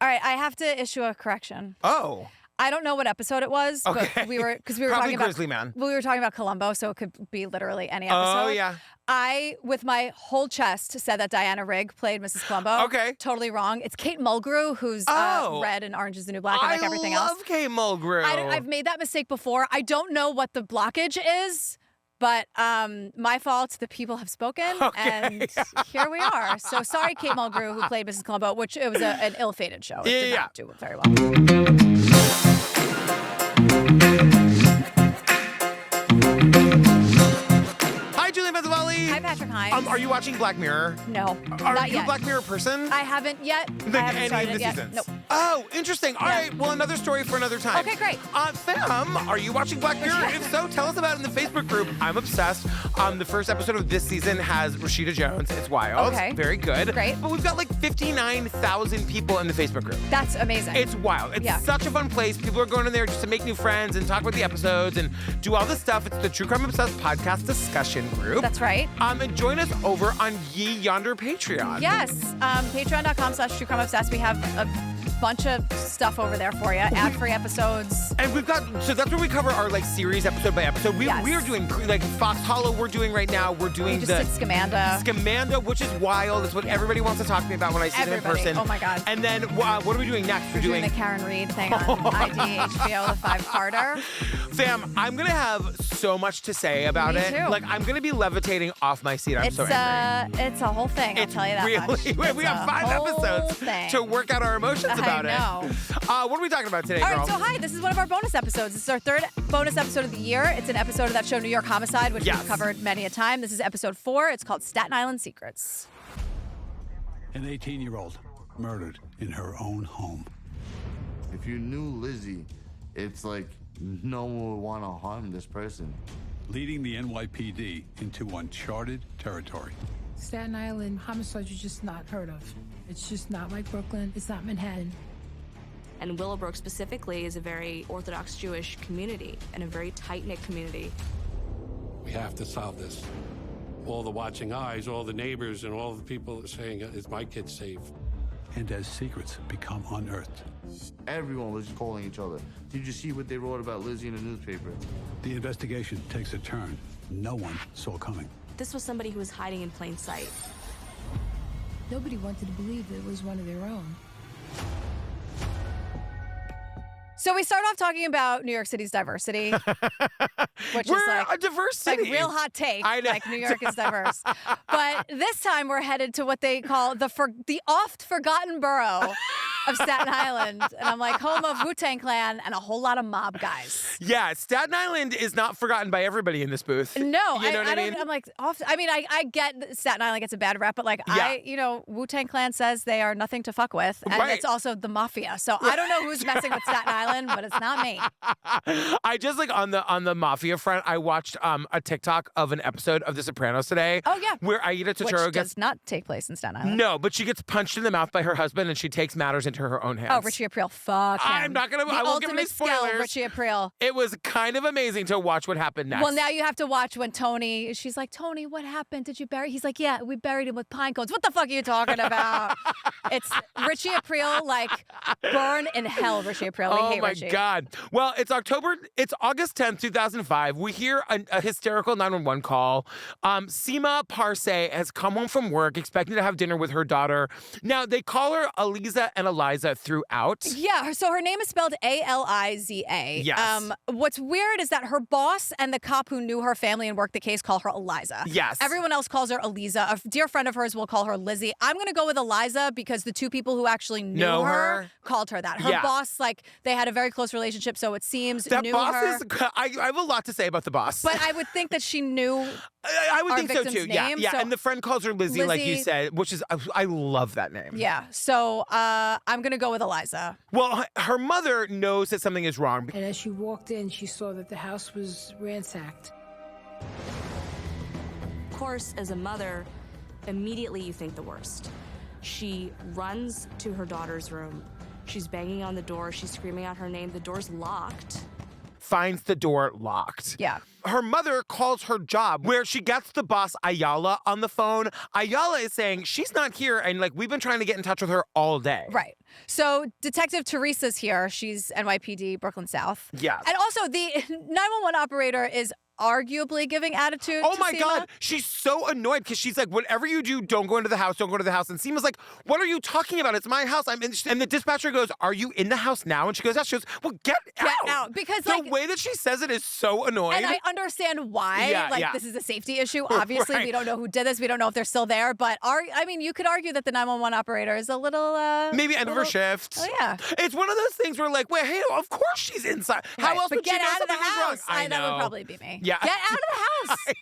All right, I have to issue a correction. Oh. I don't know what episode it was, Okay. but we were Probably talking about Grizzly Man. we were talking about Columbo, so it could be literally any episode. Oh, yeah. I, with my whole chest, said that Diana Rigg played Mrs. Columbo. Okay. Totally wrong. It's Kate Mulgrew, who's red in Orange is the New Black and like everything else. I love Kate Mulgrew. I've made that mistake before. I don't know what the blockage is, but my fault. The people have spoken, and here we are. So sorry, Kate Mulgrew, who played Mrs. Columbo, which it was an ill-fated show. It did not do very well. Hi, Julian Benzavalli. Hi, Patrick Hines. Are you watching Black Mirror? No, Are not you yet. a Black Mirror person? I haven't yet. I haven't started it yet. Seasons? Nope. Oh, interesting. All right. Well, another story for another time. Okay, great. Sam, are you watching Black Mirror? If so, tell us about it in the Facebook group. I'm obsessed. The first episode of this season has Rashida Jones. It's wild. Okay. Very good. Great. But we've got like 59,000 people in the Facebook group. That's amazing. It's wild. It's such a fun place. People are going in there just to make new friends and talk about the episodes and do all this stuff. It's the True Crime Obsessed podcast discussion group. That's right. And join us over on Ye Yonder Patreon. Yes. Patreon.com/TrueCrimeObsessed. We have a bunch of stuff over there for you. Ad-free episodes. And we've got, so that's where we cover our like series episode by episode. We are doing like Fox Hollow we're doing right now. We're doing we just did Scamanda. Scamanda, which is wild. It's what everybody wants to talk to me about when I see them in person. Oh my God. And then what are we doing next? We're doing the Karen Reed thing on ID, HBO, the 5-parter. Sam, I'm going to have so much to say about Me it. too. Like, I'm going to be levitating off my seat. I'm so angry. It's a whole thing, I'll tell you that really, much. we have 5 episodes to work out our emotions about it. I know. What are we talking about today, All girl? right, so hi, this is one of our bonus episodes. This is our 3rd bonus episode of the year. It's an episode of that show, New York Homicide, which we've covered many a time. This is episode 4. It's called Staten Island Secrets. An 18-year-old murdered in her own home. If you knew Lizzie, it's like no one would want to harm this person. Leading the NYPD into uncharted territory. Staten Island homicides are just not heard of. It's just not like Brooklyn. It's not Manhattan. And Willowbrook specifically is a very Orthodox Jewish community and a very tight-knit community. We have to solve this. All the watching eyes, all the neighbors, and all the people saying, is my kid safe? And as secrets become unearthed. Everyone was calling each other. Did you see what they wrote about Lizzie in the newspaper? The investigation takes a turn no one saw coming. This was somebody who was hiding in plain sight. Nobody wanted to believe that it was one of their own. So we start off talking about New York City's diversity, which we're is like a diverse city. Like real hot take. I know. Like New York is diverse. But this time we're headed to what they call the oft forgotten borough of Staten Island, and I'm like home of Wu-Tang Clan and a whole lot of mob guys. Yeah, Staten Island is not forgotten by everybody in this booth. No, you know what I don't. mean? I'm like, I get that Staten Island gets a bad rep, but like Wu-Tang Clan says they are nothing to fuck with, and it's also the mafia. So I don't know who's messing with Staten Island, but it's not me. I just like on the mafia front, I watched a TikTok of an episode of The Sopranos today. Oh yeah, where Aida Turturro which does not take place in Staten Island. No, but she gets punched in the mouth by her husband, and she takes matters into her own hands. Oh, Richie Aprile, fuck him. I'm not gonna. I won't give any spoilers. Richie Aprile. It was kind of amazing to watch what happened next. Well, now you have to watch when she's like, Tony, what happened? Did you bury? He's like, yeah, we buried him with pine cones. What the fuck are you talking about? It's Richie Aprile, like burn in hell, Richie Aprile. We hate Richie. Oh my God. Well, it's August 10th, 2005. We hear a hysterical 911 call. Aliza Parsy has come home from work expecting to have dinner with her daughter. Now, they call her Aliza and Aliza throughout. Yeah, so her name is spelled Aliza. Yes. What's weird is that her boss and the cop who knew her family and worked the case call her Aliza. Yes. Everyone else calls her Aliza. A dear friend of hers will call her Lizzie. I'm going to go with Aliza because the two people who actually knew her called her that. Her boss, like, they had a very close relationship, so it seems that knew boss her. I have a lot to say about the boss. But I would think that she knew I would our think so victim's too. name, Yeah. so And the friend calls her Lizzie, like you said, which is, I love that name. Yeah. So I'm going to go with Aliza. Well, her mother knows that something is wrong. And as she walked in, she saw that the house was ransacked. Of course, as a mother, immediately you think the worst. She runs to her daughter's room. She's banging on the door. She's screaming out her name. The door's locked. Finds the door locked. Yeah. Her mother calls her job where she gets the boss Ayala on the phone. Ayala is saying she's not here and like we've been trying to get in touch with her all day. Right. So Detective Teresa's here. She's NYPD, Brooklyn South. Yes. And also the 911 operator is arguably giving attitude Oh to my Seema. God. She's so annoyed because she's like, whatever you do, don't go into the house, don't go to the house. And Seema's like, what are you talking about? It's my house. I'm in. And the dispatcher goes, are you in the house now? And she goes, yes. She goes, well, get out. Because the way that she says it is so annoying. And I understand why. Yeah. This is a safety issue. Obviously, we don't know who did this. We don't know if they're still there. But you could argue that the 911 operator is a little maybe end of her shift. Oh yeah. It's one of those things where like, wait, hey, of course she's inside. How else would get she know out of the something was wrong? house? I know. That would probably be me. Yeah. Get out of the house. I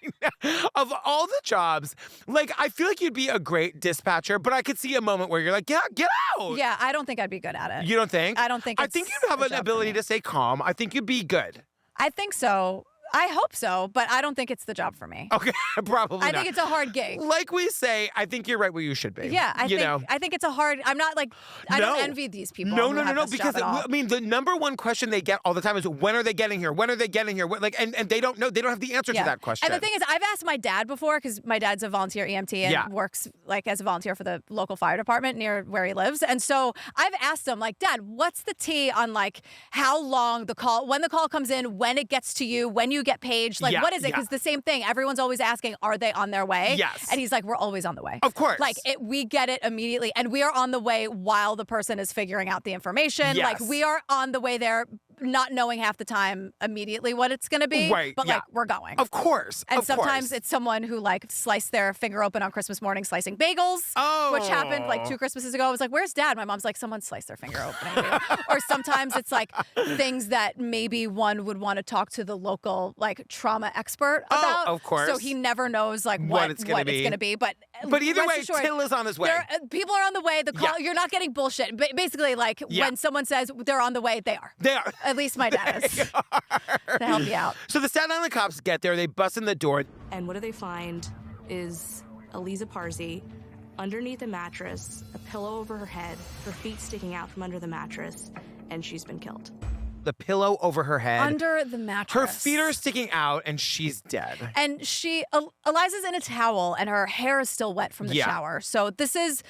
know. Of all the jobs, like I feel like you'd be a great dispatcher, but I could see a moment where you're like, get out. Yeah, I don't think I'd be good at it. You don't think? I don't think. I think you'd have an ability to stay calm. I think you'd be good. I think so. I hope so, but I don't think it's the job for me. Okay, probably I not. think it's a hard gig. Like we say, I think you're right where you should be. Yeah, I think it's a hard. I'm not like I don't envy these people. No, who have this because job at all. I mean, the number one question they get all the time is when are they getting here? When are they getting here? And they don't know. They don't have the answer to that question. And the thing is, I've asked my dad before because my dad's a volunteer EMT and works like as a volunteer for the local fire department near where he lives. And so I've asked him, like, Dad, what's the tea on like how long when the call comes in, when it gets to you, when you get paged, like what is it? Because the same thing, everyone's always asking, are they on their way? Yes. And he's like, we're always on the way. Of course. Like we get it immediately, and we are on the way while the person is figuring out the information. Yes. Like we are on the way there, not knowing half the time immediately what it's going to be. Right. But like we're going. Of course. And sometimes it's someone who like sliced their finger open on Christmas morning slicing bagels, which happened like 2 Christmases ago. I was like, where's Dad? My mom's like, someone sliced their finger open. Or sometimes it's like things that maybe one would want to talk to the local like trauma expert about. Of course. So he never knows like what it's going to be. But either way, assured, Till is on his way. People are on the way. The call, you're not getting bullshit. Basically, like when someone says they're on the way, they are. They are. At least my dad is. To help you out. So the Staten Island cops get there, they bust in the door. And what do they find is Aliza Parsy underneath a mattress, a pillow over her head, her feet sticking out from under the mattress, and she's been killed. The pillow over her head. Under the mattress. Her feet are sticking out and she's dead. And Eliza's in a towel and her hair is still wet from the shower. So this is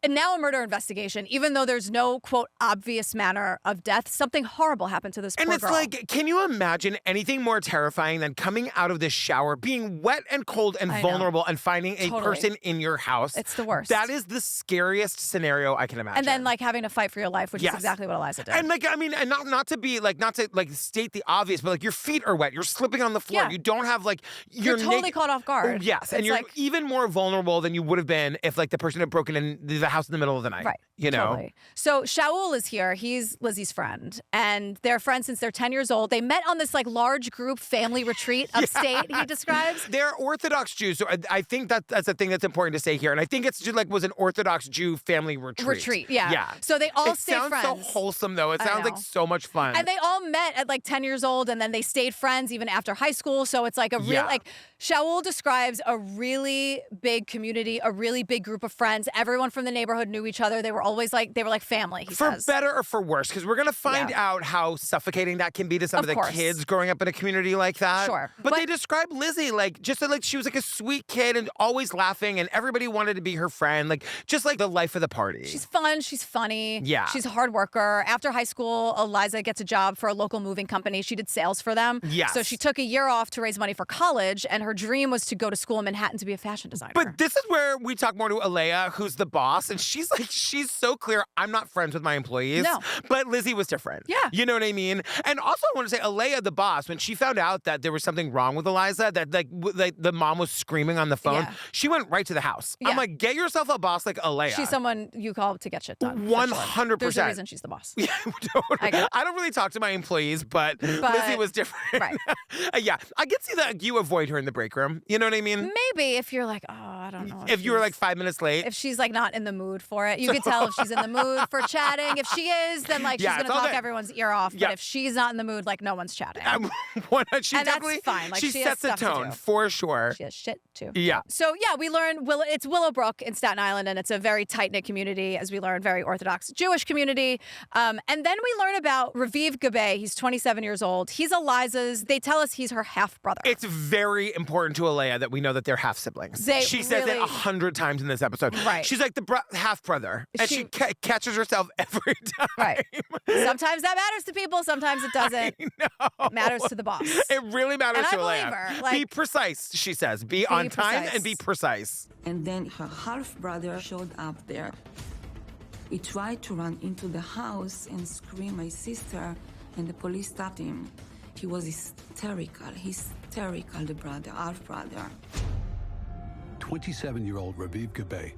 now a murder investigation, even though there's no, quote, obvious manner of death. Something horrible happened to this poor girl. And it's like, can you imagine anything more terrifying than coming out of this shower, being wet and cold and vulnerable and finding a person in your house? It's the worst. That is the scariest scenario I can imagine. And then like having to fight for your life, which is exactly what Eliza did. And like, I mean, and not to state the obvious, but like your feet are wet, you're slipping on the floor, you don't have like, you're totally caught off guard. Yes, and you're even more vulnerable than you would have been if like the person had broken in the house in the middle of the night. Right. You know? Totally. So Shaul is here. He's Lizzie's friend. And they're friends since they're 10 years old. They met on this like large group family retreat upstate, he describes. They're Orthodox Jews. So I think that's a thing that's important to say here. And I think it's just like was an Orthodox Jew family retreat. Yeah. So they all stayed friends. It sounds so wholesome though. It sounds like so much fun. And they all met at like 10 years old and then they stayed friends even after high school. So it's like a real, like Shaul describes a really big community, a really big group of friends. Everyone from the neighborhood knew each other. They were always like family, he says. For better or for worse, because we're going to find out how suffocating that can be to some of the kids growing up in a community like that. Sure. But they describe Lizzie like just like she was like a sweet kid and always laughing and everybody wanted to be her friend, like just like the life of the party. She's fun. She's funny. Yeah. She's a hard worker. After high school, Eliza gets a job for a local moving company. She did sales for them. Yes. So she took a year off to raise money for college, and her dream was to go to school in Manhattan to be a fashion designer. But this is where we talk more to Alea, who's the boss, and she's so clear, I'm not friends with my employees. No. But Lizzie was different. Yeah. You know what I mean? And also I want to say, Alea, the boss, when she found out that there was something wrong with Eliza, that like the mom was screaming on the phone, she went right to the house. I'm like, get yourself a boss like Alea. She's someone you call to get shit done. 100%. There's a reason she's the boss. Yeah, totally. I don't really talk to my employees, but Lizzie was different. Right. Yeah. I can see that you avoid her in the break room. You know what I mean? Maybe if you're like, oh, I don't know. If you were like 5 minutes late. If she's like not in the mood for it. You could tell if she's in the mood for chatting. If she is, then like she's going to talk everyone's ear off. But if she's not in the mood, like no one's chatting. She and definitely, that's fine. Like, she sets the tone for sure. She has shit too. Yeah. So yeah, we learn it's Willowbrook in Staten Island, and it's a very tight-knit community, as we learn, very Orthodox Jewish community. And then we learn about Raviv Gabay. He's 27 years old. He's Eliza's. They tell us he's her half-brother. It's very important to Alea that we know that they're half-siblings. She says says it clearly- 100 times in this episode. Right. She's like the half brother, and she catches herself every time. Right. Sometimes that matters to people. Sometimes it doesn't. No. It matters to the boss. It really matters And to I believe Alea. her, Be like- precise, she says. Be on time precise. and be precise. And then her half-brother showed up there. He tried to run into the house and scream, "My sister," and the police stopped him. He was hysterical, the brother, half-brother. 27-year-old Raviv Gabe,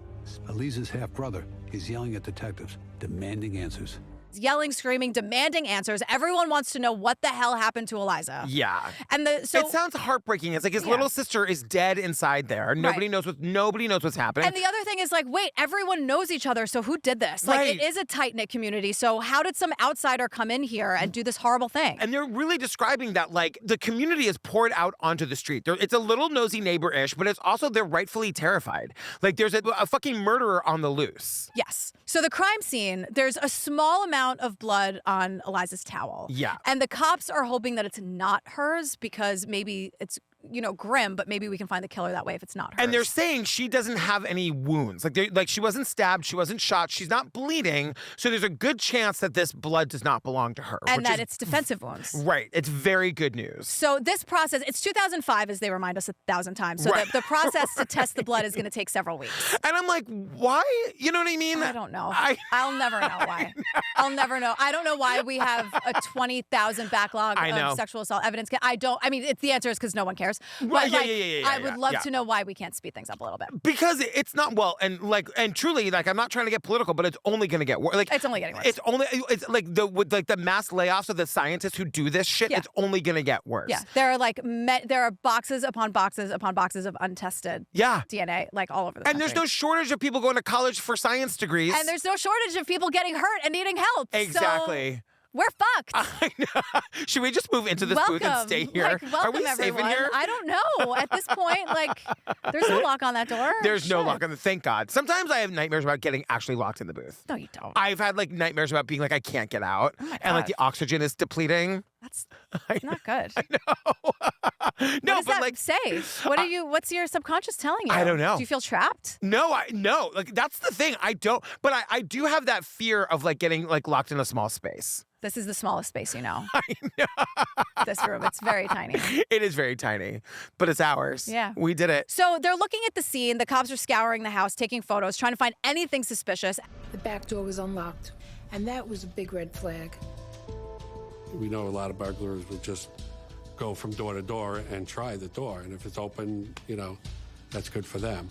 Aliza's half-brother, is yelling at detectives, demanding answers. Yelling, screaming, demanding answers. Everyone wants to know what the hell happened to Eliza. Yeah. And It sounds heartbreaking. It's like his little sister is dead inside there. Nobody knows what's happening. And the other thing is like, wait, everyone knows each other, so who did this? Like, it is a tight-knit community, so how did some outsider come in here and do this horrible thing? And they're really describing that, like, the community is poured out onto the street. It's a little nosy neighbor-ish, but it's also they're rightfully terrified. Like, there's a fucking murderer on the loose. Yes. So the crime scene, there's a small amount of blood on Eliza's towel. Yeah. And the cops are hoping that it's not hers because maybe it's, grim, but maybe we can find the killer that way if it's not hers. And they're saying she doesn't have any wounds. Like she wasn't stabbed, she wasn't shot, she's not bleeding. So there's a good chance that this blood does not belong to her. And that it's defensive wounds. Right. It's very good news. So this process, it's 2005, as they remind us 1,000 times. So the process to test the blood is going to take several weeks. And I'm like, why? You know what I mean? I don't know. I'll never know why. I'll never know. I don't know why we have a 20,000 backlog of sexual assault evidence. The answer is because no one cares. Right, But I yeah, would love to know why we can't speed things up a little bit. Because it's not and truly, like, I'm not trying to get political, but it's only going to get worse. Like, it's only getting worse. It's like the mass layoffs of the scientists who do this shit. Yeah. It's only going to get worse. Yeah, there are there are boxes upon boxes upon boxes of untested DNA like all over the country. And there's no shortage of people going to college for science degrees. And there's no shortage of people getting hurt and needing help. Exactly. So we're fucked. I know. Should we just move into this booth and stay here? Like, welcome, Are we safe everyone. in here? I don't know. At this point, there's no lock on that door. There's no lock on the. Thank God. Sometimes I have nightmares about getting actually locked in the booth. No, you don't. I've had nightmares about being I can't get out, and the oxygen is depleting. That's not good. I know. No, what does that say? What's your subconscious telling you? I don't know. Do you feel trapped? No, no. That's the thing. I don't. But I do have that fear of getting locked in a small space. This is the smallest space you know. I know. This room, it's very tiny. It is very tiny, but it's ours. Yeah. We did it. So they're looking at the scene. The cops are scouring the house, taking photos, trying to find anything suspicious. The back door was unlocked, and that was a big red flag. We know a lot of burglars would just go from door to door and try the door. And if it's open, that's good for them.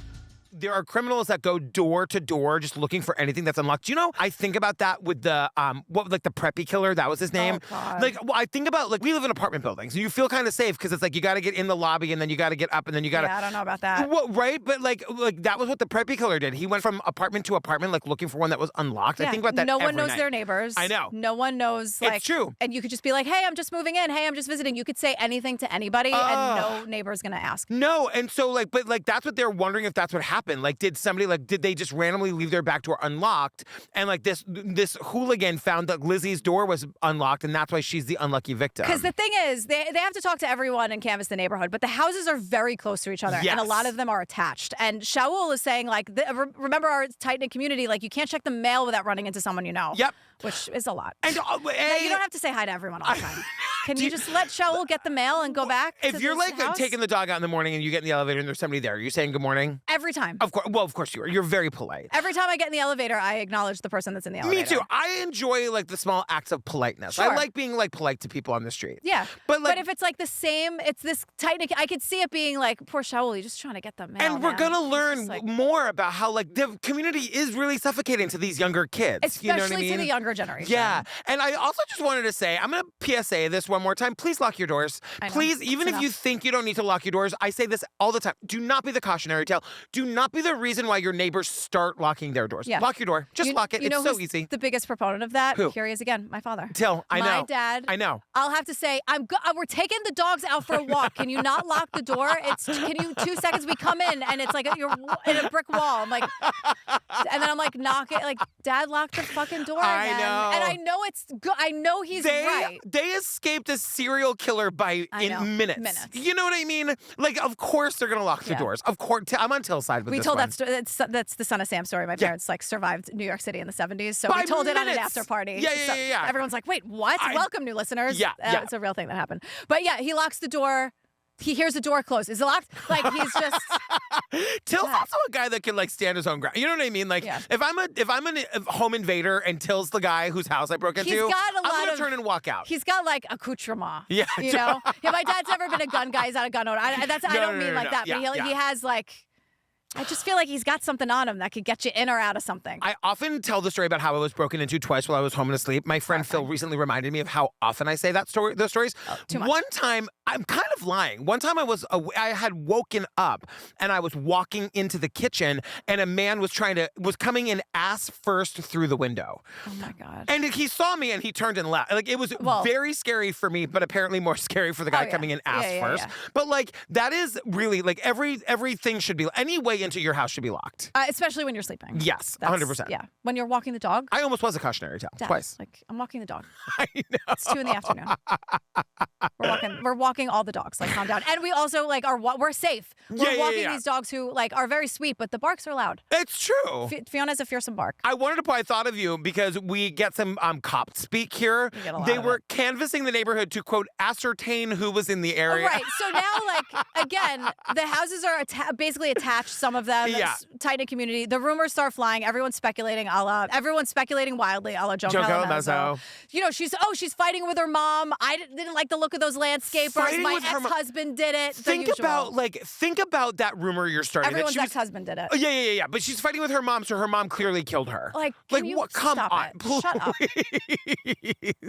There are criminals that go door to door just looking for anything that's unlocked. I think about that with the the preppy killer, that was his name. Oh, God. I think about we live in apartment buildings, and you feel kind of safe because it's you got to get in the lobby and then you got to get up and then you got to. Yeah, I don't know about that. Well, right, but that was what the preppy killer did. He went from apartment to apartment looking for one that was unlocked. Yeah. I think about that. No one every knows night. their neighbors. I know. No one knows. It's true. And you could just be like, "Hey, I'm just moving in. Hey, I'm just visiting." You could say anything to anybody, and no neighbor's gonna ask. No, and so but that's what they're wondering if that's what happened. Did somebody did they just randomly leave their back door unlocked? And this hooligan found that Lizzie's door was unlocked, and that's why she's the unlucky victim. Because the thing is, they have to talk to everyone and canvass the neighborhood, but the houses are very close to each other, Yes. and a lot of them are attached. And Shaul is saying remember our tight-knit community, you can't check the mail without running into someone you know. Yep. Which is a lot. And Now, you don't have to say hi to everyone all the time. Can you just let Shaul get the mail and go back? If you're to this house? taking the dog out in the morning and you get in the elevator and there's somebody there, are you saying good morning? Every time. Of course. Well, of course you are. You're very polite. Every time I get in the elevator, I acknowledge the person that's in the elevator. Me too. I enjoy the small acts of politeness. Sure. I like being polite to people on the street. Yeah. But if it's the same, it's this tight. I could see it being poor Shaul, he's just trying to get the mail. And we're man. gonna He's learn just, more about how the community is really suffocating to these younger kids. especially you know what I mean? to the younger generation. Yeah. And I also just wanted to say, I'm going to PSA this one more time. Please lock your doors. I know. Please, even It's if you enough. think you don't need to lock your doors, I say this all the time. Do not be the cautionary tale. Do not be the reason why your neighbors start locking their doors. Yeah. Lock your door. Just lock it. You know It's so who's easy. the biggest proponent of that? Who? Here he is again, my father. I know. My dad. I know. I'll have to say, we're taking the dogs out for a walk. Can you not lock the door? Can you 2 seconds we come in and it's you're in a brick wall. I'm and then I'm knock it. Dad, lock the fucking door I again. know. And I know it's good. I know he's right. They escaped a serial killer in minutes. You know what I mean? Like, of course they're gonna lock the doors. Of course, I'm on Till's side with this one. That's the Son of Sam story. My parents like survived New York City in the 70s, so we told it on an after party. Yeah. Everyone's like, wait, what? Welcome, new listeners. Yeah. It's a real thing that happened. But yeah, he locks the door. He hears the door close. Is it locked? Like, he's just... Till's also a guy that can, like, stand his own ground. You know what I mean? Like, if I'm a home invader and Till's the guy whose house I broke into, I'm going to turn and walk out. He's got, like, accoutrement. Yeah. You know? My dad's never been a gun guy. He's not a gun owner. I don't mean like that. But he has, like... I just feel like he's got something on him that could get you in or out of something. I often tell the story about how I was broken into twice while I was home and asleep. My friend Phil recently reminded me of how often I say those stories. Too much. One time, I'm kind of lying. One time I had woken up and I was walking into the kitchen and a man was coming in ass first through the window. Oh my God. And he saw me and he turned and left. Like, it was very scary for me, but apparently more scary for the guy coming in ass first. Yeah. But like, that is really like everything should be, any way into your house should be locked. Especially when you're sleeping. Yes, 100%. Yeah. When you're walking the dog. I almost was a cautionary tale twice. Like, I'm walking the dog. I know. It's 2 PM. We're walking all the dogs. Like, calm down. And we also like we're safe. We're walking these dogs who like are very sweet, but the barks are loud. It's true. Fiona's a fearsome bark. I wanted to point. I thought of you because we get some cop speak here. They were canvassing the neighborhood to quote ascertain who was in the area. Right. So now, like, again, the houses are basically attached. Some of them. Yeah. Tight-knit community. The rumors start flying. Everyone's speculating everyone's speculating wildly a la Joan Calamezzo. You know, she's fighting with her mom. I didn't like the look of those landscapers. My ex-husband did it. Think about that rumor you're starting. Everyone's ex-husband did it. Yeah. But she's fighting with her mom, so her mom clearly killed her. Like what? Come on, please. Shut up.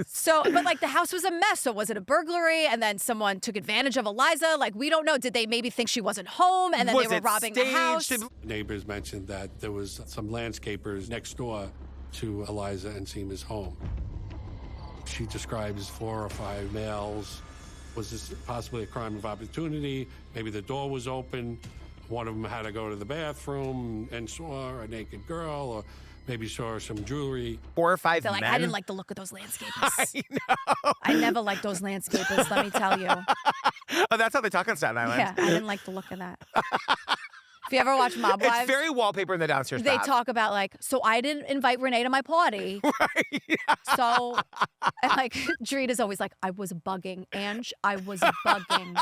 So, but like the house was a mess. So was it a burglary? And then someone took advantage of Aliza? Like, we don't know. Did they maybe think she wasn't home and then they were robbing the house? Neighbors mentioned that there was some landscapers next door to Aliza and Seema's home. She describes 4 or 5 males. Was this possibly a crime of opportunity? Maybe the door was open. One of them had to go to the bathroom and saw a naked girl, or maybe saw some jewelry. 4 or 5 men. I didn't like the look of those landscapers. I know. I never liked those landscapers, let me tell you. Oh, that's how they talk on Staten Island. Yeah, I didn't like the look of that. If you ever watch Mob Wives, it's very wallpaper in the downstairs. They talk about like, so I didn't invite Renee to my party. Right. Yeah. So, and like, Drita's always like, I was bugging, Ange. I was bugging.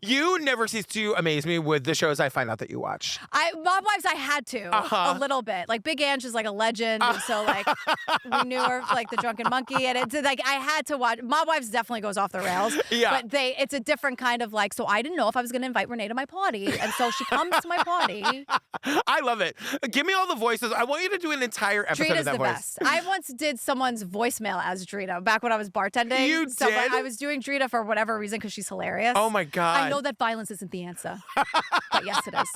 You never cease to amaze me with the shows I find out that you watch. Mob Wives, I had to a little bit. Like, Big Ange is like a legend, and so like we knew her like the Drunken Monkey, and it's like I had to watch. Mob Wives definitely goes off the rails. Yeah, but it's a different kind of like. So I didn't know if I was going to invite Renee to my party. And so she comes to my party. I love it. Give me all the voices. I want you to do an entire episode Drita's of that the voice. Best. I once did some's voicemail as Drita back when I was bartending. You so did? I was doing Drita for whatever reason because she's hilarious. Oh my God. I know that violence isn't the answer, but yes, it is.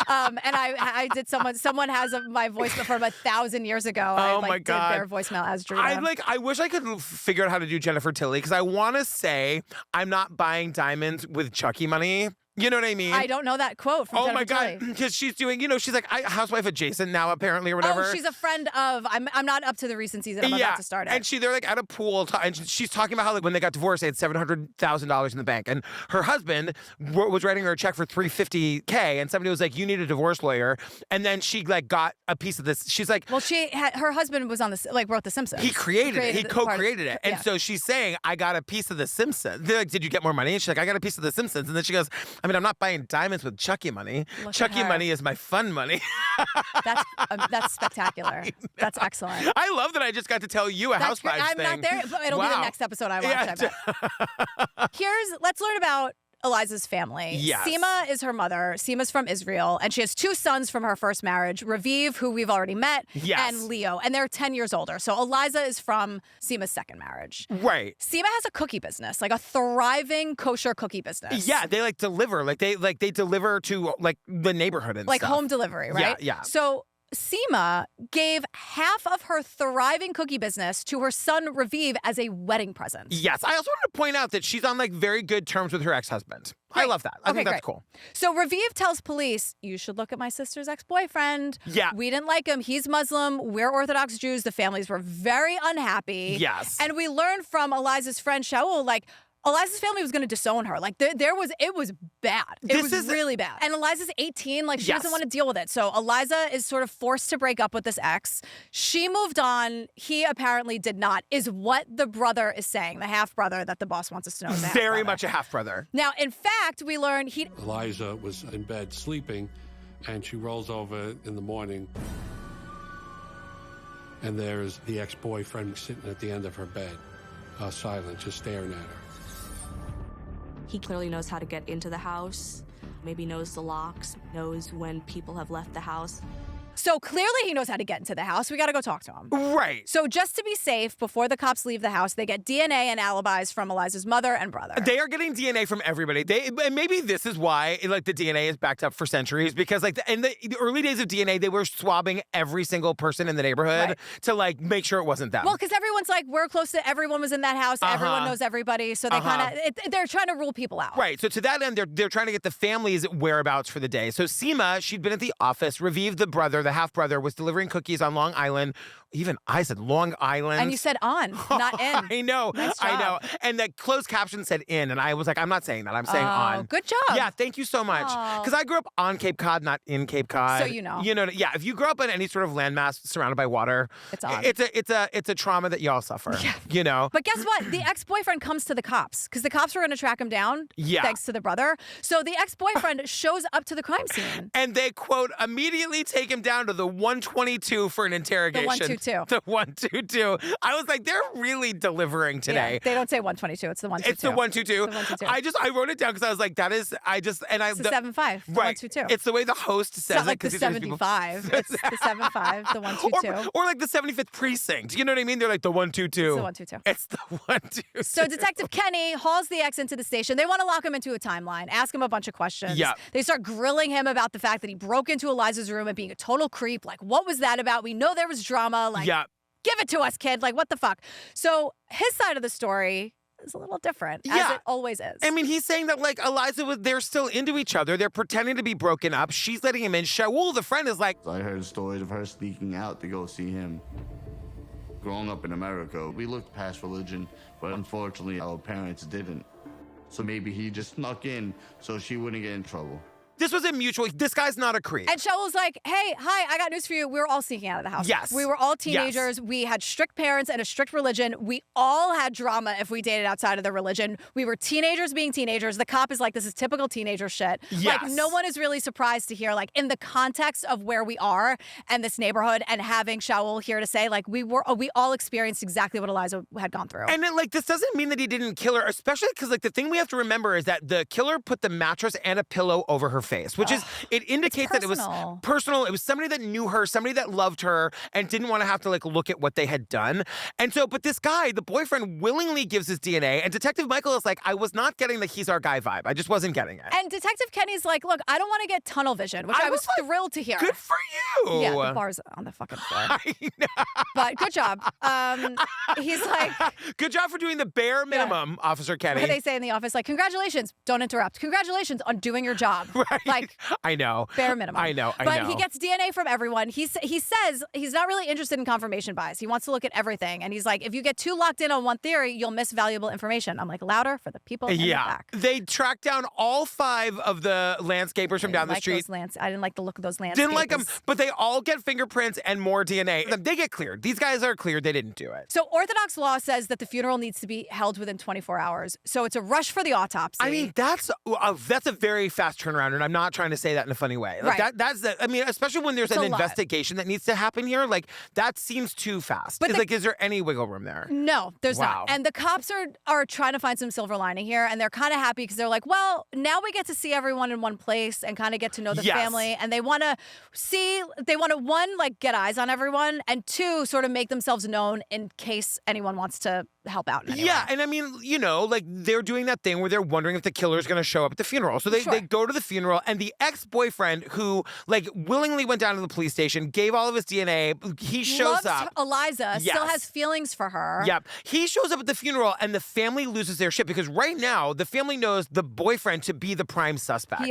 And I did someone has my voicemail from 1,000 years ago. Oh I my God. did their voicemail as Drita. I wish I could figure out how to do Jennifer Tilly because I want to say I'm not buying diamonds with Chucky money. You know what I mean? I don't know that quote from Jennifer Tilly. Because she's doing, she's like housewife adjacent now apparently or whatever. Oh, she's a friend of. I'm not up to the recent season. I'm about to start it. And they're like at a pool, and she's talking about how like when they got divorced, they had $700,000 in the bank, and her husband was writing her a check for $350K, and somebody was like, "You need a divorce lawyer," and then she like got a piece of this. She's like, "Well, her husband was on wrote The Simpsons. He created it. He co-created it, and so she's saying, "I got a piece of The Simpsons." They're like, "Did you get more money?" And she's like, "I got a piece of The Simpsons," and then she goes, "I mean, I'm not buying diamonds with Chucky money. Chucky money is my fun money." That's spectacular. That's excellent. I love that I just got to tell you a housewives thing. I'm not there, but it'll be the next episode I watch. I bet. Let's learn about Aliza's family. Yes. Seema is her mother. Seema's from Israel, and she has 2 sons from her first marriage, Raviv, who we've already met, and Leo, and they're 10 years older. So Aliza is from Seema's second marriage. Right. Seema has a cookie business, like a thriving kosher cookie business. Yeah, they deliver. They deliver to like the neighborhood and like stuff. Home delivery, right? Yeah. So Seema gave half of her thriving cookie business to her son, Raviv, as a wedding present. Yes. I also wanted to point out that she's on like very good terms with her ex-husband. I love that. I think that's cool. So Raviv tells police, you should look at my sister's ex-boyfriend. Yeah. We didn't like him. He's Muslim. We're Orthodox Jews. The families were very unhappy. Yes. And we learned from Aliza's friend, Shaul, like, Eliza's family was going to disown her. Like, it was bad. It was really bad. And Eliza's 18. Like, she doesn't want to deal with it. So Aliza is sort of forced to break up with this ex. She moved on. He apparently did not, is what the brother is saying, the half-brother that the boss wants us to know is a half-brother. Very much a half-brother. Now, in fact, we learned Aliza was in bed sleeping, and she rolls over in the morning, and there's the ex-boyfriend sitting at the end of her bed, silent, just staring at her. He clearly knows how to get into the house, maybe knows the locks, knows when people have left the house. So clearly he knows how to get into the house. We got to go talk to him. Right. So just to be safe, before the cops leave the house, they get DNA and alibis from Eliza's mother and brother. They are getting DNA from everybody. And maybe this is why like the DNA is backed up for centuries, because like in the early days of DNA, they were swabbing every single person in the neighborhood to like make sure it wasn't them. Well, because everyone's like, we're close to everyone was in that house. Everyone knows everybody. So they they're trying to rule people out. Right. So to that end, they're trying to get the family's whereabouts for the day. So Seema, she'd been at the office. Raviv, the brother, the half-brother, was delivering cookies on Long Island. Even I said Long Island. And you said on, not in. I know. Nice job. I know. And the closed caption said in. And I was like, I'm not saying that. I'm saying on. Good job. Yeah, thank you so much. Because I grew up on Cape Cod, not in Cape Cod. So you know. You know, yeah, if you grew up in any sort of landmass surrounded by water, it's on. It's a trauma that y'all suffer. Yeah. You know? But guess what? The ex-boyfriend comes to the cops because the cops were going to track him down thanks to the brother. So the ex-boyfriend shows up to the crime scene. And they, quote, immediately take him down to the 122 for an interrogation. The 122. The 122. I was like, they're really delivering today. Yeah, they don't say 122. It's the 122. It's the 122. It's the 122. I wrote it down because I was like, that is, it's the 7-5. Right. 122. It's the way the host says it's not it. like the 75. It's the 7-5, the 122. Or like the 75th precinct. You know what I mean? They're like the 122. It's the 122. It's the 122. So Detective Kenny hauls the ex into the station. They want to lock him into a timeline, ask him a bunch of questions. Yeah. They start grilling him about the fact that he broke into Eliza's room and being a total creep. Like, what was that about? We know there was drama. Like, give it to us, kid. Like, what the fuck? So his side of the story is a little different, as it always is. I mean, he's saying that, like, they're still into each other. They're pretending to be broken up. She's letting him in. Shaul, the friend, is like... I heard stories of her sneaking out to go see him. Growing up in America, we looked past religion, but unfortunately, our parents didn't. So maybe he just snuck in so she wouldn't get in trouble. This was a mutual. This guy's not a creep. And Shaul's like, hey, hi, I got news for you. We were all sneaking out of the house. Yes. We were all teenagers. Yes. We had strict parents and a strict religion. We all had drama if we dated outside of the religion. We were teenagers being teenagers. The cop is like, this is typical teenager shit. Yes. Like, no one is really surprised to hear, like, in the context of where we are and this neighborhood and having Shaul here to say, like, we all experienced exactly what Aliza had gone through. And then, like, this doesn't mean that he didn't kill her, especially because, like, the thing we have to remember is that the killer put the mattress and a pillow over her face, which is... It indicates that it was personal. It was somebody that knew her, somebody that loved her, and didn't want to have to, like, look at what they had done. And so, but this guy, the boyfriend, willingly gives his DNA, and Detective Michael is like, I was not getting the he's our guy vibe. I just wasn't getting it. And Detective Kenny's like, look, I don't want to get tunnel vision, which I was like, thrilled to hear. Good for you. Yeah, the bar's on the fucking floor. I know. But good job. He's like... Good job for doing the bare minimum, Officer Kenny. What do they say in the office? Like, congratulations, don't interrupt. Congratulations on doing your job. Right. Like, I know. Bare minimum. I know. But he gets DNA from everyone. He says he's not really interested in confirmation bias. He wants to look at everything. And he's like, if you get too locked in on one theory, you'll miss valuable information. I'm like, louder for the people in the back. They tracked down all 5 of the landscapers from down the street. I didn't like the look of those landscapers. Didn't like them, but they all get fingerprints and more DNA. They get cleared. These guys are cleared. They didn't do it. So Orthodox law says that the funeral needs to be held within 24 hours. So it's a rush for the autopsy. I mean, that's a very fast turnaround, and I'm not trying to say that in a funny way. Like, right. I mean, especially when there's an investigation that needs to happen here, like, that seems too fast. But is there any wiggle room there? No, there's not. And the cops are trying to find some silver lining here, and they're kind of happy because they're like, well, now we get to see everyone in one place and kind of get to know the family, and they want to one, like, get eyes on everyone, and 2, sort of make themselves known in case anyone wants to help out in any way. Yeah, and I mean, you know, like, they're doing that thing where they're wondering if the killer's going to show up at the funeral. So they go to the funeral. funeral, and the ex-boyfriend who like willingly went down to the police station, gave all of his DNA, he shows Loves up. Eliza, still Yes. has feelings for her. Yep. He shows up at the funeral and the family loses their shit because right now the family knows the boyfriend to be the prime suspect.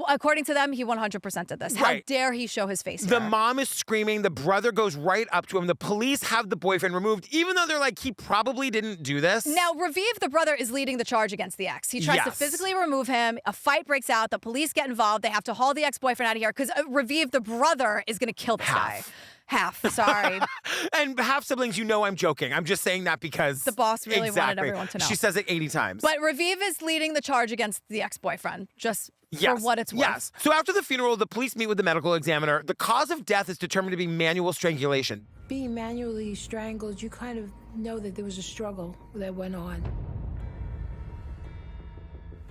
According to them, he 100% did this. How Right. dare he show his face The here? mom is screaming. The brother goes right up to him. The police have the boyfriend removed, even though they're like, he probably didn't do this. Now, Raviv, the brother, is leading the charge against the ex. He tries to Yes. physically remove him. A fight breaks out. The police get involved. They have to haul the ex-boyfriend out of here because Raviv, the brother, is going to kill this guy. Half, sorry. And half siblings, I'm joking. I'm just saying that because The boss really wanted exactly. everyone to know. She says it 80 times. But Raviv is leading the charge against the ex-boyfriend, just for what it's worth. Yes. So after the funeral, the police meet with the medical examiner. The cause of death is determined to be manual strangulation. Being manually strangled, you kind of know that there was a struggle that went on.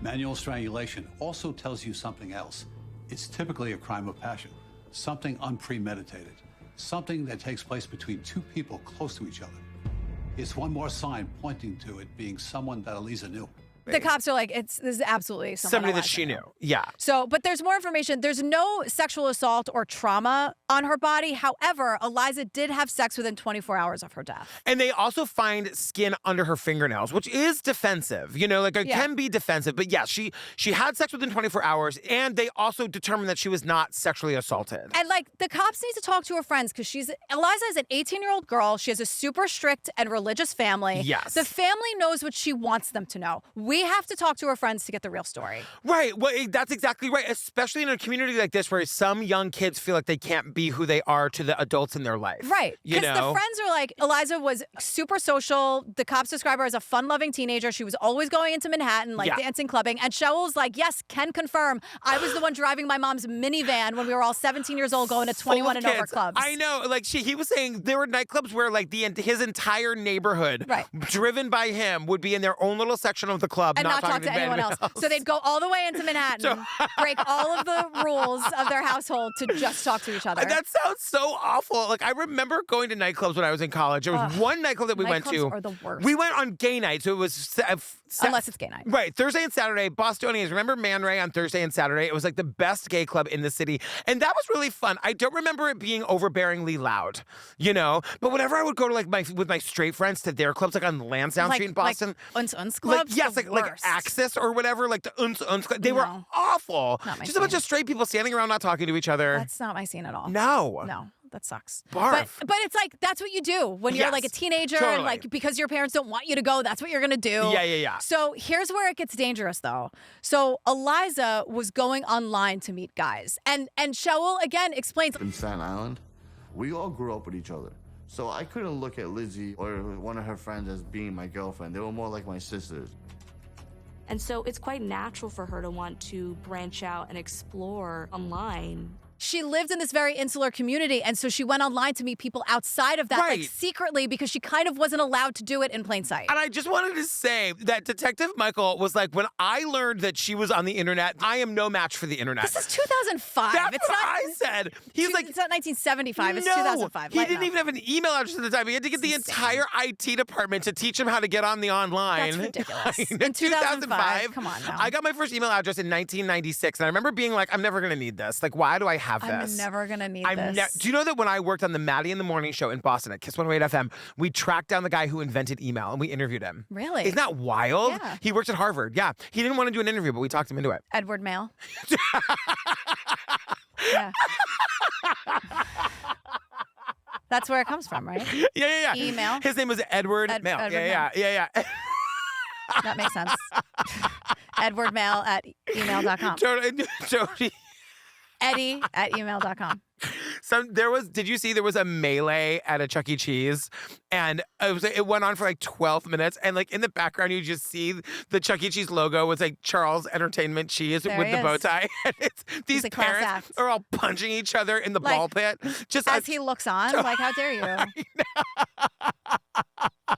Manual strangulation also tells you something else. It's typically a crime of passion, something unpremeditated, something that takes place between two people close to each other. It's one more sign pointing to it being someone that Aliza knew. The cops are like, this is absolutely Somebody that Eliza she knew. knew. Yeah. So, but there's more information. There's no sexual assault or trauma on her body. However, Eliza did have sex within 24 hours of her death. And they also find skin under her fingernails, which is defensive. It can be defensive. But yes, she had sex within 24 hours, and they also determined that she was not sexually assaulted. And the cops need to talk to her friends because Eliza is an 18-year-old girl. She has a super strict and religious family. Yes. The family knows what she wants them to know. We have to talk to her friends to get the real story. Right. Well, that's exactly right. Especially in a community like this where some young kids feel like they can't be who they are to the adults in their life. Right. Because the friends are like, Eliza was super social. The cops describe her as a fun-loving teenager. She was always going into Manhattan, dancing, clubbing. And Shaul's like, yes, can confirm. I was the one driving my mom's minivan when we were all 17 years old going to 21 and over clubs. I know. He was saying there were nightclubs where his entire neighborhood, driven by him, would be in their own little section of the club, and not talk to anyone else. So they'd go all the way into Manhattan, break all of the rules of their household to just talk to each other. That sounds so awful. I remember going to nightclubs when I was in college. There was one nightclub that we went to. Nightclubs are the worst. We went on gay night, so it was unless it's gay night. Right, Thursday and Saturday. Bostonians, remember Man Ray on Thursday and Saturday? It was the best gay club in the city, and that was really fun. I don't remember it being overbearingly loud, But whenever I would go to with my straight friends to their clubs, on Lansdowne Street in Boston, Uns clubs. Yes, like Axis or whatever, the Uns club. They were awful. Just a bunch of straight people standing around not talking to each other. That's not my scene at all. No. That sucks. Barf. But it's that's what you do when you're a teenager and because your parents don't want you to go, that's what you're going to do. Yeah. So here's where it gets dangerous though. So Eliza was going online to meet guys. And Shaul again explains. In Staten Island, we all grew up with each other. So I couldn't look at Lizzie or one of her friends as being my girlfriend. They were more like my sisters. And so it's quite natural for her to want to branch out and explore online. She lived in this very insular community, and so she went online to meet people outside of that, secretly, because she kind of wasn't allowed to do it in plain sight. And I just wanted to say that Detective Michael was like, when I learned that she was on the internet, I am no match for the internet. This is 2005. That's what I said. He's it's not 1975. It's 2005. He didn't even have an email address at the time. He had to get the entire IT department to teach him how to get on the online. That's ridiculous. In 2005. Come on now. I got my first email address in 1996, and I remember being like, I'm never going to need this. Why do I have this? I'm never going to need this. Do you know that when I worked on the Maddie in the Morning show in Boston at Kiss 108 FM, we tracked down the guy who invented email and we interviewed him? Really? Isn't that wild? Yeah. He works at Harvard. Yeah. He didn't want to do an interview, but we talked him into it. Edward Mail. Yeah. That's where it comes from, right? Yeah. Email. His name was Edward Mail. Edward Yeah. That makes sense. Edward Mail at email.com. Totally. Eddie@email.com. Did you see there was a melee at a Chuck E. Cheese? And it went on for 12 minutes. And in the background, you just see the Chuck E. Cheese logo with Charles Entertainment Cheese with the bow tie. And these parents are all punching each other in the ball pit. Just as he looks on, how dare you?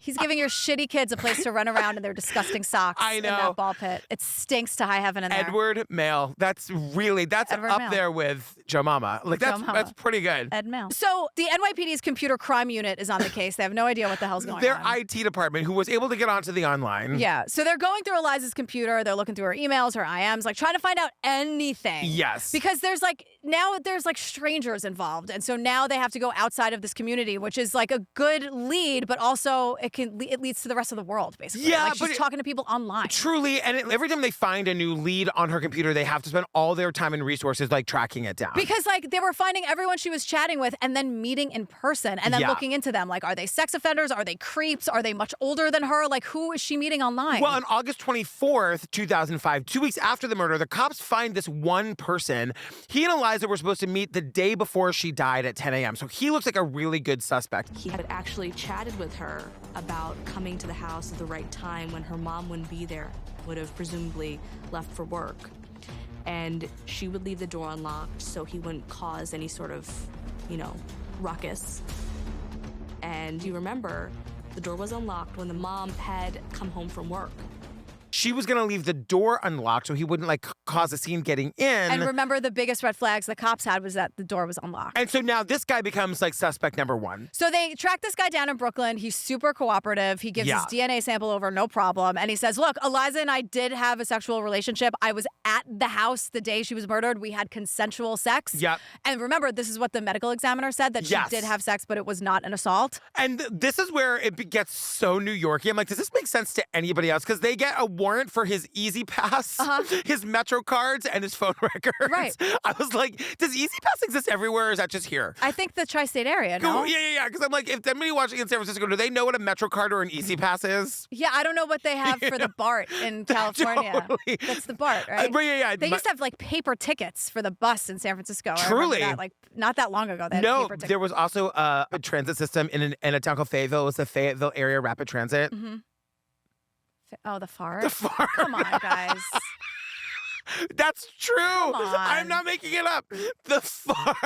He's giving your shitty kids a place to run around in their disgusting socks I know. in that ball pit. It stinks to high heaven in there. Edward Mail. That's Edward up Mail. there with Joe Mama. Like that's pretty good. Ed Mail. So the NYPD's computer crime unit is on the case. They have no idea what the hell's going Their on. IT department, who was able to get onto the online. Yeah. So they're going through Aliza's computer. They're looking through her emails, her IMs, like trying to find out anything. Yes. Because there's strangers involved. And so now they have to go outside of this community, which is like a good lead, but also it leads to the rest of the world, basically. Yeah, like she's talking to people online. Truly, and every time they find a new lead on her computer, they have to spend all their time and resources like tracking it down. Because like they were finding everyone she was chatting with and then meeting in person and then looking into them. Like, are they sex offenders? Are they creeps? Are they much older than her? Like, who is she meeting online? Well, on August 24th, 2005, 2 weeks after the murder, the cops find this one person. He and Aliza were supposed to meet the day before she died at 10 a.m. So he looks like a really good suspect. He had actually chatted with her about coming to the house at the right time when her mom wouldn't be there, would have presumably left for work. And she would leave the door unlocked so he wouldn't cause any sort of, ruckus. And you remember, the door was unlocked when the mom had come home from work. She was going to leave the door unlocked so he wouldn't like cause a scene getting in. And remember, the biggest red flags the cops had was that the door was unlocked. And so now this guy becomes like suspect number one. So they track this guy down in Brooklyn. He's super cooperative. He gives his DNA sample over, no problem. And he says, look, Aliza and I did have a sexual relationship. I was at the house the day she was murdered. We had consensual sex. Yep. And remember, this is what the medical examiner said, that she did have sex, but it was not an assault. And this is where it gets so New Yorky. I'm like, does this make sense to anybody else? Because they get a warrant for his Easy Pass, his Metro cards, and his phone records. Right. I was like, does Easy Pass exist everywhere, or is that just here? I think the tri-state area, no? Yeah. Because I'm like, if anybody watching in San Francisco, do they know what a Metro card or an Easy Pass is? Yeah, I don't know what they have for the BART in California. Totally. That's the BART, right? They used to have like paper tickets for the bus in San Francisco. Truly. I remember that, like not that long ago. They had paper tickets. There was also a transit system in a town called Fayetteville. It was the Fayetteville Area Rapid Transit. Mm-hmm. Oh, the fart? The fart. Come on, guys. That's true. Come on. I'm not making it up. The fart.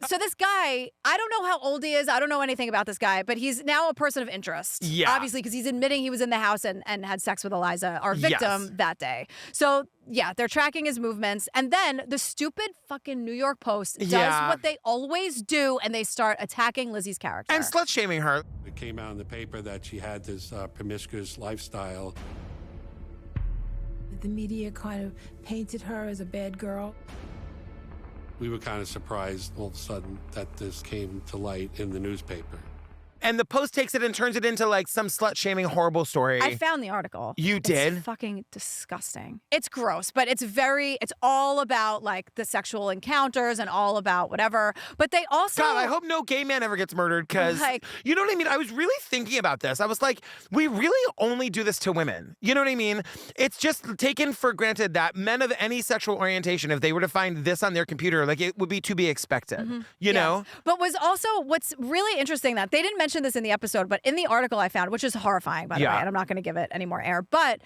So this guy, I don't know how old he is. I don't know anything about this guy, but he's now a person of interest. Yeah. Obviously, because he's admitting he was in the house and had sex with Aliza, our victim, that day. So, yeah, they're tracking his movements. And then the stupid fucking New York Post does what they always do, and they start attacking Lizzie's character. And slut-shaming her. It came out in the paper that she had this promiscuous lifestyle. The media kind of painted her as a bad girl. We were kind of surprised all of a sudden that this came to light in the newspaper. And the Post takes it and turns it into like some slut-shaming horrible story. I found the article. You did? It's fucking disgusting. It's gross, but it's all about like the sexual encounters and all about whatever. But they also... God, I hope no gay man ever gets murdered because, you know what I mean? I was really thinking about this. I was like, we really only do this to women. You know what I mean? It's just taken for granted that men of any sexual orientation, if they were to find this on their computer, like it would be to be expected, you know? But what's really interesting that they didn't mention this in the episode, but in the article I found, which is horrifying, by the way, and I'm not going to give it any more air, but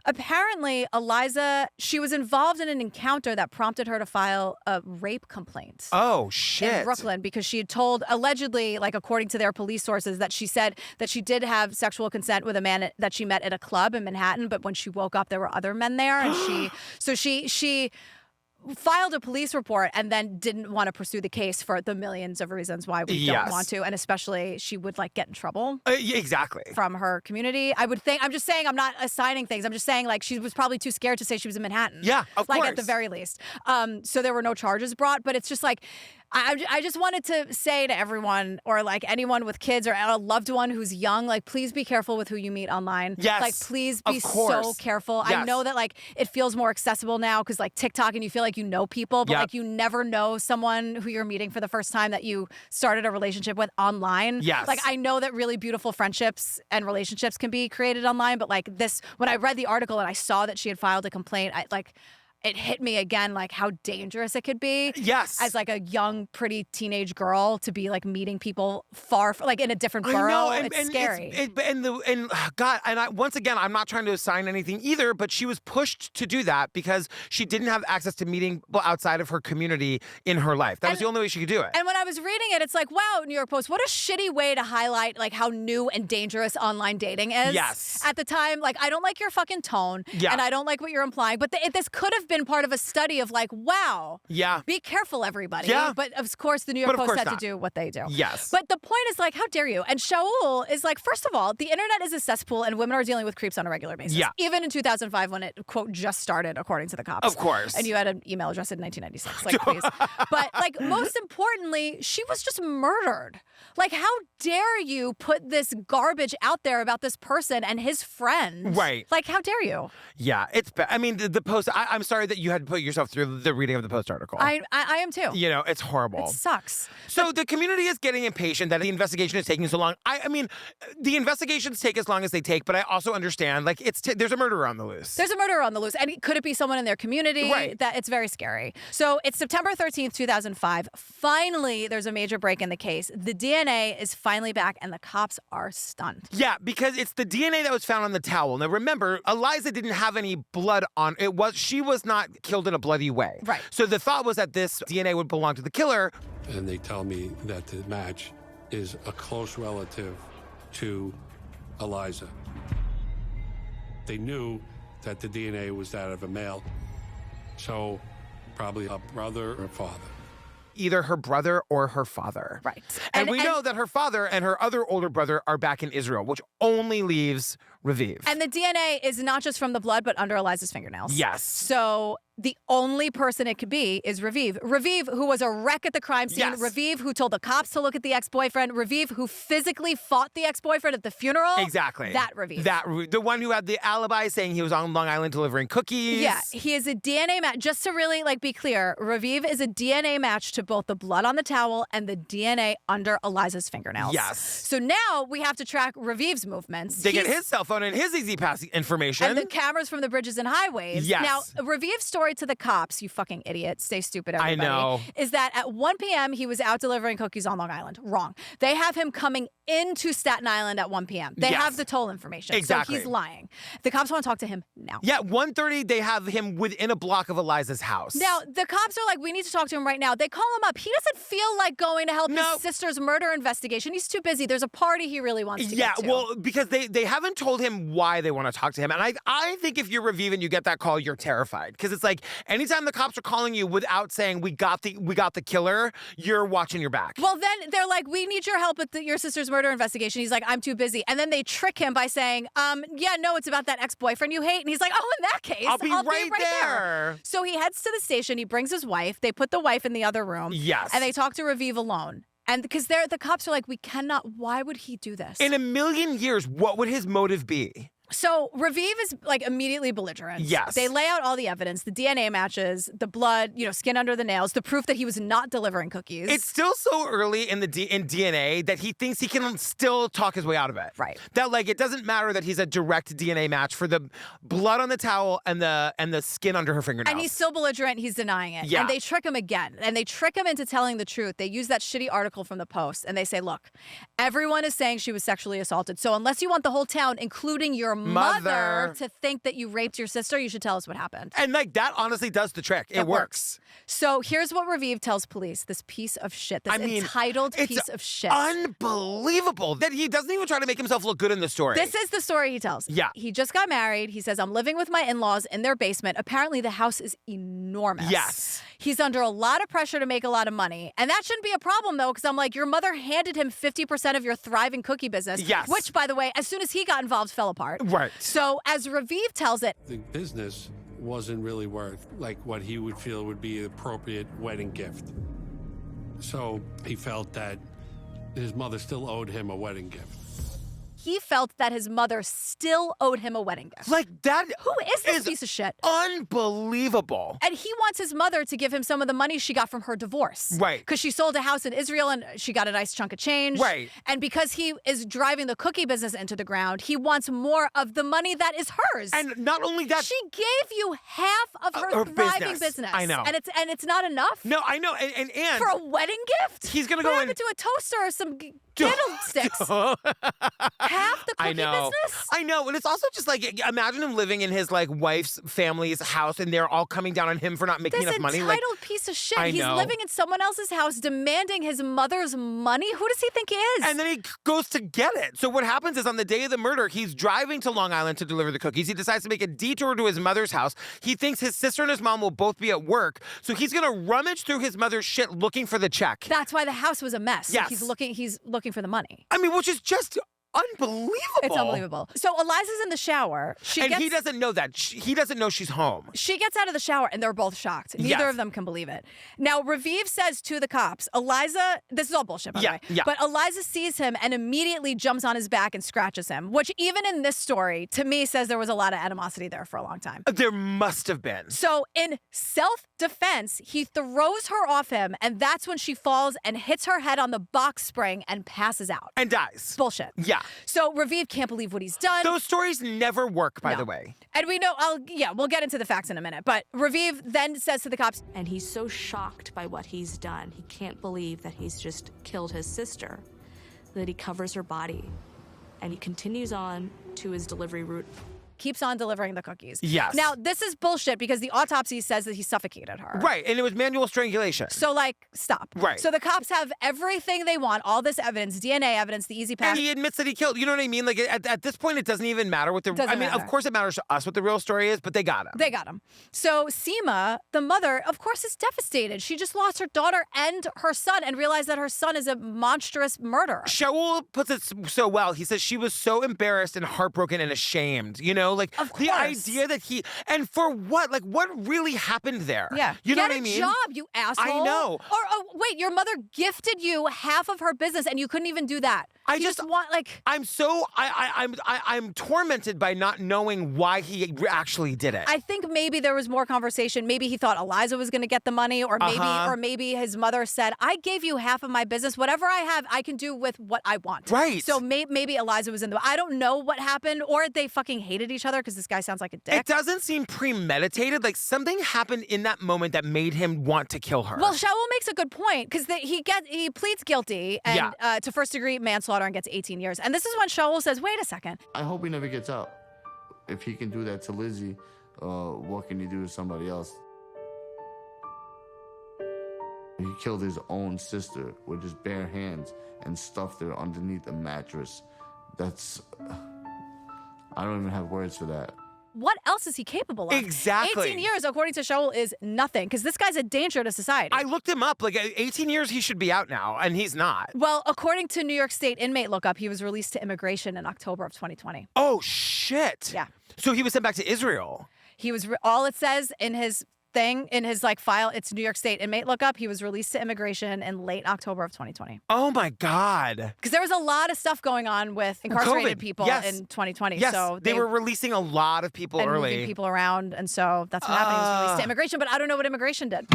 apparently Aliza, she was involved in an encounter that prompted her to file a rape complaint. Oh, shit. In Brooklyn, because she had told, allegedly, like according to their police sources, that she said that she did have sexual consent with a man that she met at a club in Manhattan, but when she woke up, there were other men there, and she filed a police report and then didn't want to pursue the case for the millions of reasons why we don't want to, and especially she would like get in trouble. Exactly. From her community. I would think, I'm just saying, I'm not assigning things. I'm just saying like she was probably too scared to say she was in Manhattan. Yeah, of course. Like at the very least. So there were no charges brought, but it's just like, I just wanted to say to everyone, or like anyone with kids or a loved one who's young, like please be careful with who you meet online. Yes, like please be of course. so careful. Yes. I know that like it feels more accessible now because like TikTok and you feel like you know people, but like you never know someone who you're meeting for the first time that you started a relationship with online. Yes. Like I know that really beautiful friendships and relationships can be created online, but like this, when I read the article and I saw that she had filed a complaint, it hit me again, like how dangerous it could be. Yes. As like a young, pretty teenage girl to be like meeting people far, like in a different borough. I know, it's scary. God, once again, I'm not trying to assign anything either, but she was pushed to do that because she didn't have access to meeting people outside of her community in her life. That was the only way she could do it. And when I was reading it, it's like, wow, New York Post, what a shitty way to highlight like how new and dangerous online dating is. Yes. At the time, like, I don't like your fucking tone. Yeah. And I don't like what you're implying. But this could have been part of a study of like, wow. Yeah. Be careful, everybody. Yeah. But of course, the New York Post had to do what they do. Yes. But the point is like, how dare you? And Shaul is like, first of all, the internet is a cesspool and women are dealing with creeps on a regular basis. Yeah. Even in 2005 when it, quote, just started, according to the cops. Of course. And you had an email address in 1996. Like, please. But like, most importantly, she was just murdered. Like, how dare you put this garbage out there about this person and his friend? Right. Like, how dare you? Yeah, it's bad. I mean, the Post, I'm sorry that you had to put yourself through the reading of the Post article. I am too. You know, it's horrible. It sucks. So the community is getting impatient that the investigation is taking so long. I mean, the investigations take as long as they take, but I also understand, like, there's a murderer on the loose. There's a murderer on the loose. And could it be someone in their community? Right. That it's very scary. So it's September 13th, 2005. Finally, there's a major break in the case. The DNA is finally back and the cops are stunned. Yeah, because it's the DNA that was found on the towel. Now, remember, Aliza didn't have any blood on it. She was not killed in a bloody way. Right. So the thought was that this DNA would belong to the killer. And they tell me that the match is a close relative to Aliza. They knew that the DNA was that of a male, so probably a brother or father. Either her brother or her father. Right. And we know that her father and her other older brother are back in Israel, which only leaves Raviv. And the DNA is not just from the blood, but under Eliza's fingernails. Yes. So the only person it could be is Raviv. Raviv, who was a wreck at the crime scene. Yes. Raviv, who told the cops to look at the ex-boyfriend. Raviv, who physically fought the ex-boyfriend at the funeral. Exactly. That Raviv. The one who had the alibi saying he was on Long Island delivering cookies. Yeah, he is a DNA match. Just to really be clear, Raviv is a DNA match to both the blood on the towel and the DNA under Eliza's fingernails. Yes. So now we have to track Raviv's movements. They get his cell phone and his Easy Pass information. And the cameras from the bridges and highways. Yes. Now, Raviv's story to the cops, you fucking idiot, stay stupid, everybody. I know. Is that at 1 p.m. he was out delivering cookies on Long Island. Wrong. They have him coming into Staten Island at 1 p.m. They have the toll information. Exactly. So he's lying. The cops want to talk to him now. Yeah, 1:30, they have him within a block of Eliza's house. Now, the cops are like, we need to talk to him right now. They call him up. He doesn't feel like going to help his sister's murder investigation. He's too busy. There's a party he really wants to get to. Yeah, well, because they haven't told him why they want to talk to him. And I think if you're Raviv and you get that call, you're terrified. Because it's like, anytime the cops are calling you without saying, we got the killer, you're watching your back. Well, then they're like, we need your help with your sister's murder investigation. He's like, I'm too busy. And then they trick him by saying, yeah, no, it's about that ex-boyfriend you hate. And he's like, oh, in that case, I'll be right there. So he heads to the station. He brings his wife. They put the wife in the other room. Yes. And they talk to Raviv alone. And because the cops are like, we cannot, why would he do this? In a million years, what would his motive be? So Raviv is like immediately belligerent. Yes. They lay out all the evidence, the DNA matches, the blood, skin under the nails, the proof that he was not delivering cookies. It's still so early in DNA that he thinks he can still talk his way out of it. Right. That it doesn't matter that he's a direct DNA match for the blood on the towel and the skin under her fingernails. And he's still belligerent. He's denying it. Yeah. And they trick him again. And they trick him into telling the truth. They use that shitty article from the Post. And they say, look, everyone is saying she was sexually assaulted. So unless you want the whole town, including your mother to think that you raped your sister, you should tell us what happened. And that honestly does the trick. It works. So here's what Raviv tells police, this piece of shit, this entitled piece of shit. Unbelievable that he doesn't even try to make himself look good in the story. This is the story he tells. Yeah. He just got married. He says, I'm living with my in-laws in their basement. Apparently the house is enormous. Yes. He's under a lot of pressure to make a lot of money. And that shouldn't be a problem, though, because I'm like, your mother handed him 50% of your thriving cookie business. Yes. Which, by the way, as soon as he got involved, fell apart. Right. So as Raviv tells it, the business wasn't really worth what he would feel would be an appropriate wedding gift. So he felt that his mother still owed him a wedding gift. he felt that his mother still owed him a wedding gift. Like, that Who is this piece of shit? Unbelievable. And he wants his mother to give him some of the money she got from her divorce. Right. Because she sold a house in Israel and she got a nice chunk of change. Right. And because he is driving the cookie business into the ground, he wants more of the money that is hers. And not only that, she gave you half of her thriving business. I know. And it's not enough. No, I know. And for a wedding gift? He's going to what go happened to a toaster or some candlesticks? Half the cookie business? I know. And it's also just like, imagine him living in his like wife's family's house and they're all coming down on him for not making enough money. This entitled piece of shit. He's know. living in someone else's house demanding his mother's money. Who does he think he is? And then he goes to get it. So what happens is on the day of the murder, he's driving to Long Island to deliver the cookies. He decides to make a detour to his mother's house. He thinks his sister and his mom will both be at work. So he's going to rummage through his mother's shit looking for the check. That's why the house was a mess. Yes. He's looking for the money. I mean, which is just unbelievable. It's unbelievable. So Aliza's in the shower. He doesn't know that. He doesn't know she's home. She gets out of the shower and they're both shocked. Neither of them can believe it. Now, Raviv says to the cops, Aliza, this is all bullshit, by the way. Yeah. But Aliza sees him and immediately jumps on his back and scratches him, which even in this story, to me, says there was a lot of animosity there for a long time. There must have been. So in self-defense, he throws her off him, and that's when she falls and hits her head on the box spring and passes out. And dies. Bullshit. Yeah. So Raviv can't believe what he's done. Those stories never work, by the way. And we know, we'll get into the facts in a minute. But Raviv then says to the cops, and he's so shocked by what he's done, he can't believe that he's just killed his sister, that he covers her body, and he continues on to his delivery route. Keeps on delivering the cookies. Yes. Now, this is bullshit because the autopsy says that he suffocated her. Right, and it was manual strangulation. So, stop. Right. So the cops have everything they want, all this evidence, DNA evidence, the easy pass. And he admits that he killed. You know what I mean? Like, at this point, it doesn't even matter what the... Doesn't matter. Of course it matters to us what the real story is, but they got him. They got him. So Seema, the mother, of course, is devastated. She just lost her daughter and her son and realized that her son is a monstrous murderer. Shaul puts it so well. He says she was so embarrassed and heartbroken and ashamed. You know, like, the idea that he... And for what? Like, what really happened there? Yeah. You know Get what I mean? Get a job, you asshole. I know. Or, wait, your mother gifted you half of her business and you couldn't even do that. I You just want, like... I'm tormented by not knowing why he actually did it. I think maybe there was more conversation. Maybe he thought Aliza was going to get the money, or maybe his mother said, "I gave you half of my business. Whatever I have, I can do with what I want." Right. So maybe Aliza was in the... I don't know what happened, or they fucking hated each other because this guy sounds like a dick. It doesn't seem premeditated. Like, something happened in that moment that made him want to kill her. Well, Shaul makes a good point because he pleads guilty and to first-degree manslaughter and gets 18 years. And this is when Shaul says, "Wait a second. I hope he never gets out. If he can do that to Lizzie, what can he do to somebody else? He killed his own sister with his bare hands and stuffed her underneath a mattress. That's... I don't even have words for that. What else is he capable of?" Exactly. 18 years, according to Shaul, is nothing because this guy's a danger to society. I looked him up. Like, 18 years, he should be out now, and he's not. Well, according to New York State inmate lookup, he was released to immigration in October of 2020. Oh, shit. Yeah. So he was sent back to Israel. He was, all it says in his thing, in his file, it's New York State inmate lookup. He was released to immigration in late October of 2020. Oh, my God. Because there was a lot of stuff going on with incarcerated people in 2020. Yes, so they were releasing a lot of people early. Moving people around, and so that's what happened. He was released to immigration, but I don't know what immigration did.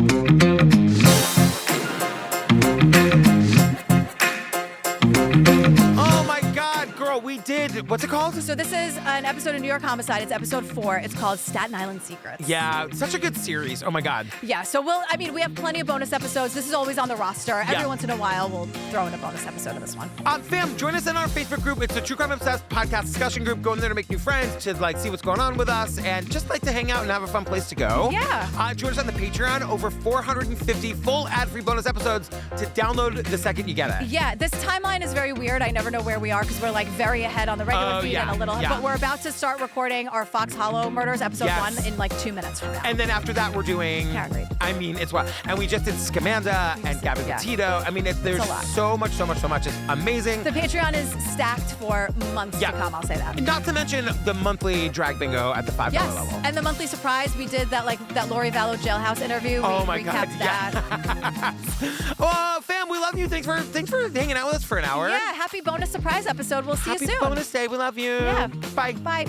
Oh, my God, girl, we did. What's it called? So this is an episode of New York Homicide. It's episode 4. It's called Staten Island Secrets. Yeah, such a good series. Oh, my God. Yeah, so we have plenty of bonus episodes. This is always on the roster. Every once in a while, we'll throw in a bonus episode of this one. Fam, join us in our Facebook group. It's a True Crime Obsessed podcast discussion group. Go in there to make new friends, to see what's going on with us, and just to hang out and have a fun place to go. Yeah. Join us on the Patreon. Over 450 full ad-free bonus episodes to download the second you get it. Yeah, this timeline is very weird. I never know where we are because we're very ahead on the regular feed and a little. But we're about to start recording our Fox Hollow Murders episode 1 in 2 minutes from now. And then after that, we're doing. Carried. I mean, it's wild. And we just did Scamanda and Gabby Petito. I mean, there's so much. It's amazing. The Patreon is stacked for months to come. I'll say that. Not to mention the monthly drag bingo at the $5 level. And the monthly surprise we did that Lori Vallow jailhouse interview. Oh we my God! recapped that. Oh, fam, we love love you. Thanks for hanging out with us for an hour. Yeah, happy bonus surprise episode. We'll see Happy you soon. bonus day. We love you. Yeah. Bye. Bye.